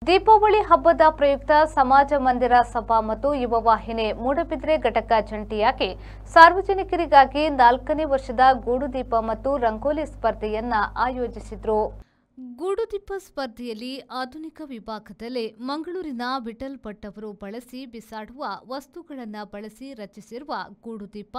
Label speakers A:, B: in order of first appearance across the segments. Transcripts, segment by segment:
A: ದೀಪಾವಳಿ ಹಬ್ಬದ ಪ್ರಯುಕ್ತ ಸಮಾಜ ಮಂದಿರ ಸಭಾ ಮತ್ತು ಯುವ ವಾಹಿನಿ ಮೂಡಬಿದ್ರೆ ಘಟಕ ಜಂಟಿಯಾಗಿ ಸಾರ್ವಜನಿಕರಿಗಾಗಿ 4ನೇ ವರ್ಷದ ಗೂಡುದೀಪ ಮತ್ತು ರಂಗೋಲಿ ಸ್ಪರ್ಧೆಯನ್ನ ಆಯೋಜಿಸಿದ್ರು. ಗೂಡುದೀಪ ಸ್ಪರ್ಧೆಯಲ್ಲಿ ಆಧುನಿಕ ವಿಭಾಗದಲ್ಲಿ ಮಂಗಳೂರಿನ ವಿಠಲ್ ಭಟ್ ಅವರು ಬಳಸಿ ಬಿಸಾಡುವ ವಸ್ತುಗಳನ್ನು ಬಳಸಿ ರಚಿಸಿರುವ ಗೂಡುದೀಪ,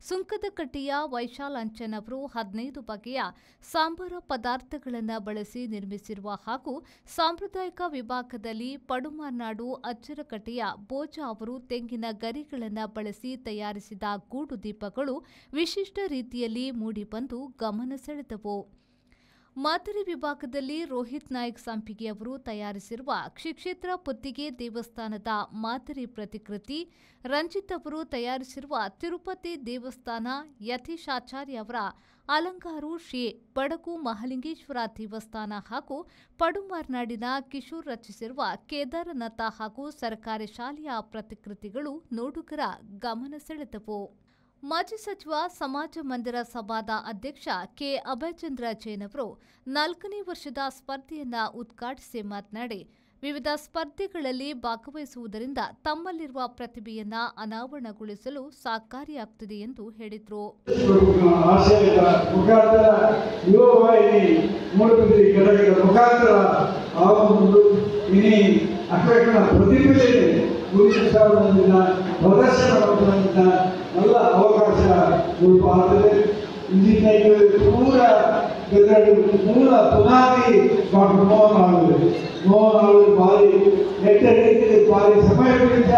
A: ಸುಂಕದಕಟ್ಟೆಯ ವೈಶಾಲ್ ಅಂಚನ್ ಅವರು 15 ಬಗೆಯ ಸಾಂಬಾರ ಪದಾರ್ಥಗಳನ್ನು ಬಳಸಿ ನಿರ್ಮಿಸಿರುವ ಹಾಗೂ ಸಾಂಪ್ರದಾಯಿಕ ವಿಭಾಗದಲ್ಲಿ ಪಡುಮಾರ್ನಾಡು ಅಜ್ಜರಕಟ್ಟೆಯ ಬೋಜ ಅವರು ತೆಂಗಿನ ಗರಿಗಳನ್ನು ಬಳಸಿ ತಯಾರಿಸಿದ ಗೂಡುದೀಪಗಳು ವಿಶಿಷ್ಟ ರೀತಿಯಲ್ಲಿ ಮೂಡಿಬಂದು ಗಮನ ಸೆಳೆದವು. ಮಾದರಿ ವಿಭಾಗದಲ್ಲಿ ರೋಹಿತ್ ನಾಯ್ಕ್ ಸಂಪಿಗೆ ಅವರು ತಯಾರಿಸಿರುವ ಶ್ರೀಕ್ಷೇತ್ರ ಪುತ್ತಿಗೆ ದೇವಸ್ಥಾನದ ಮಾದರಿ ಪ್ರತಿಕೃತಿ, ರಂಜಿತ್ ಅವರು ತಯಾರಿಸಿರುವ ತಿರುಪತಿ ದೇವಸ್ಥಾನ, ಯತೀಶಾಚಾರ್ಯ ಅವರ ಅಲಂಗಾರು ಶ್ರೀ ಬಡಗು ಮಹಾಲಿಂಗೇಶ್ವರ ದೇವಸ್ಥಾನ ಹಾಗೂ ಪಡುಮಾರ್ನಾಡಿನ ಕಿಶೋರ್ ರಚಿಸಿರುವ ಕೇದಾರನಾಥ ಹಾಗೂ ಸರ್ಕಾರಿ ಶಾಲೆಯ ಪ್ರತಿಕೃತಿಗಳು ನೋಡುಗರ ಗಮನ ಸೆಳೆದವು. ಮಾಜಿ ಸಚಿವ ಸಮಾಜ ಮಂದಿರ ಸಭಾದ ಅಧ್ಯಕ್ಷ ಕೆ ಅಭಯಚಂದ್ರ ಜೈನ್ ಅವರು 4ನೇ ವರ್ಷದ ಸ್ಪರ್ಧೆಯನ್ನ ಉದ್ಘಾಟಿಸಿ ಮಾತನಾಡಿ, ವಿವಿಧ ಸ್ಪರ್ಧೆಗಳಲ್ಲಿ ಭಾಗವಹಿಸುವುದರಿಂದ ತಮ್ಮಲ್ಲಿರುವ ಪ್ರತಿಭೆಯನ್ನ ಅನಾವರಣಗೊಳಿಸಲು ಸಹಕಾರಿಯಾಗುತ್ತದೆ ಎಂದು ಹೇಳಿದರು.
B: நல்ல அவகாசம் பார்த்தது இன்னைக்கு பூரா மூல புனாதி டாக்டர் மோகன் ಬಾರಿ ನೆಟ್ಟರಿಗೆ ಬಾರಿ ಸಮಯ ಬಿಡಿಸ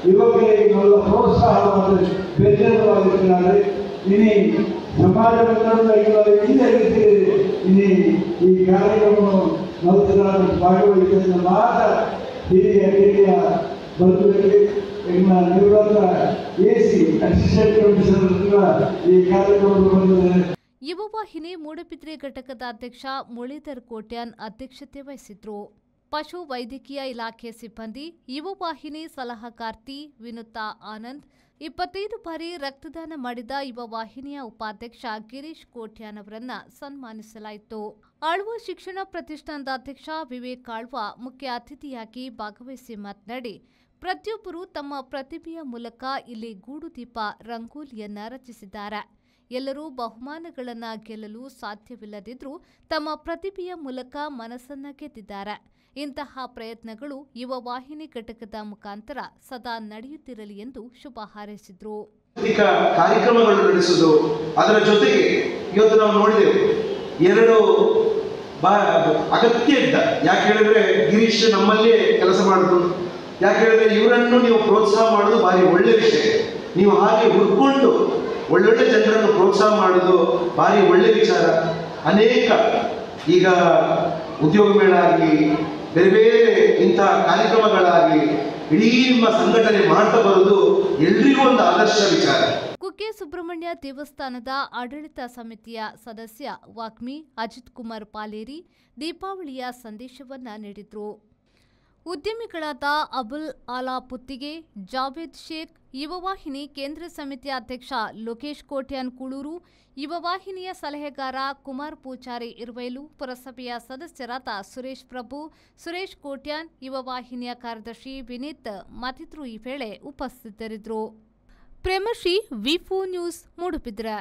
B: ಯುವಕರಿಗೆ நல்ல ಪ್ರೋತ್ಸಾಹವಾದ ಬೆಂಬಲವಾಗಿದ್ದಾರೆ. ಇನಿ ಸಮಾಜ ಇನಿ ಈ ಕಾರ್ಯಕ್ರಮವನ್ನು ನಲವತ್ತು ಭಾಗವಹಿಸಿದ ಮಾತ್ರ ಹಿರಿಯ ಬಂಧುಗಳಿಗೆ
A: ಯುವ ವಾಹಿನಿ ಮೂಡಬಿದ್ರೆ ಘಟಕದ ಅಧ್ಯಕ್ಷ ಮುರಳೀಧರ್ ಕೋಟ್ಯಾನ್ ಅಧ್ಯಕ್ಷತೆ ವಹಿಸಿದ್ರು. ಪಶು ವೈದ್ಯಕೀಯ ಇಲಾಖೆ ಸಿಬ್ಬಂದಿ, ಯುವ ವಾಹಿನಿ ಸಲಹಾಕಾರ್ತಿ ವಿನುತಾ ಆನಂದ್, 25 ಬಾರಿ ರಕ್ತದಾನ ಮಾಡಿದ ಯುವ ವಾಹಿನಿಯ ಉಪಾಧ್ಯಕ್ಷ ಗಿರೀಶ್ ಕೋಟ್ಯಾನ್ ಅವರನ್ನ ಸನ್ಮಾನಿಸಲಾಯಿತು. ಆಳ್ವ ಶಿಕ್ಷಣ ಪ್ರತಿಷ್ಠಾನದ ಅಧ್ಯಕ್ಷ ವಿವೇಕ್ ಆಳ್ವ ಮುಖ್ಯ ಅತಿಥಿಯಾಗಿ ಭಾಗವಹಿಸಿ ಮಾತನಾಡಿ, ಪ್ರತಿಯೊಬ್ಬರು ತಮ್ಮ ಪ್ರತಿಭೆಯ ಮೂಲಕ ಇಲ್ಲಿ ಗೂಡುದೀಪ ರಂಗೋಲಿಯನ್ನ ರಚಿಸಿದ್ದಾರೆ. ಎಲ್ಲರೂ ಬಹುಮಾನಗಳನ್ನು ಗೆಲ್ಲಲು ಸಾಧ್ಯವಿಲ್ಲದಿದ್ರೂ ತಮ್ಮ ಪ್ರತಿಭೆಯ ಮೂಲಕ ಮನಸ್ಸನ್ನ ಗೆದ್ದಿದ್ದಾರೆ. ಇಂತಹ ಪ್ರಯತ್ನಗಳು ಯುವ ವಾಹಿನಿ ಘಟಕದ ಮುಖಾಂತರ ಸದಾ ನಡೆಯುತ್ತಿರಲಿ ಎಂದು ಶುಭ ಹಾರೈಸಿದರು.
C: ಕಾರ್ಯಕ್ರಮಗಳು ನಡೆಸುವುದು, ಅದರ ಜೊತೆಗೆ ಇವತ್ತು ನಾವು ನೋಡಿದೆವು 2 ಅಗತ್ಯ ಇದ್ದ. ಯಾಕೆ ಹೇಳಿದ್ರೆ ಗಿರೀಶ್ ನಮ್ಮಲ್ಲೇ ಕೆಲಸ ಮಾಡಿದ್ರು. ಯಾಕೆ ಹೇಳಿದ್ರೆ ಇವರನ್ನು ನೀವು ಪ್ರೋತ್ಸಾಹ ಮಾಡೋದು ಭಾರಿ ಒಳ್ಳೆ ವಿಷಯ. ನೀವು ಹಾಗೆ ಹುಡ್ಕೊಂಡು ಒಳ್ಳೊಳ್ಳೆ ಜನರನ್ನು ಪ್ರೋತ್ಸಾಹ ಮಾಡೋದು ಭಾರಿ ಒಳ್ಳೆ ವಿಚಾರ. ಅನೇಕ ಈಗ ಉದ್ಯೋಗ ಮೇಳ ಆಗಲಿ, ಬೇರೆ ಬೇರೆ ಇಂತಹ ಕಾರ್ಯಕ್ರಮಗಳಾಗಲಿ ಇಡೀ ನಿಮ್ಮ ಸಂಘಟನೆ ಮಾಡ್ತಾ ಬರೋದು ಎಲ್ರಿಗೂ ಒಂದು ಆದರ್ಶ ವಿಚಾರ.
A: ಕುಕ್ಕೆ ಸುಬ್ರಹ್ಮಣ್ಯ ದೇವಸ್ಥಾನದ ಆಡಳಿತ ಸಮಿತಿಯ ಸದಸ್ಯ ವಾಗ್ಮಿ ಅಜಿತ್ ಕುಮಾರ್ ಪಾಲೇರಿ ದೀಪಾವಳಿಯ ಸಂದೇಶವನ್ನ ನೀಡಿದರು. ಉದ್ಯಮಿಗಳಾದ ಅಬುಲ್ ಆಲಾ ಪುತ್ತಿಗೆ, ಜಾವೇದ್ ಶೇಖ್, ಯುವ ವಾಹಿನಿ ಕೇಂದ್ರ ಸಮಿತಿಯ ಅಧ್ಯಕ್ಷ ಲೋಕೇಶ್ ಕೋಟ್ಯಾನ್ ಕುಳೂರು, ಯುವ ವಾಹಿನಿಯ ಸಲಹೆಗಾರ ಕುಮಾರ್ ಪೂಜಾರಿ ಇರ್ವೈಲು, ಪುರಸಭೆಯ ಸದಸ್ಯರಾದ ಸುರೇಶ್ ಪ್ರಭು, ಸುರೇಶ್ ಕೋಟ್ಯಾನ್, ಯುವ ವಾಹಿನಿಯ ಕಾರ್ಯದರ್ಶಿ ವಿನೀತ್ ಮತ್ತಿತರರು ಈ ವೇಳೆ ಉಪಸ್ಥಿತರಿದ್ದರು. ಪ್ರೇಮಶ್ರೀ, ವಿ4 ನ್ಯೂಸ್, ಮೂಡುಬಿದ್ರೆ.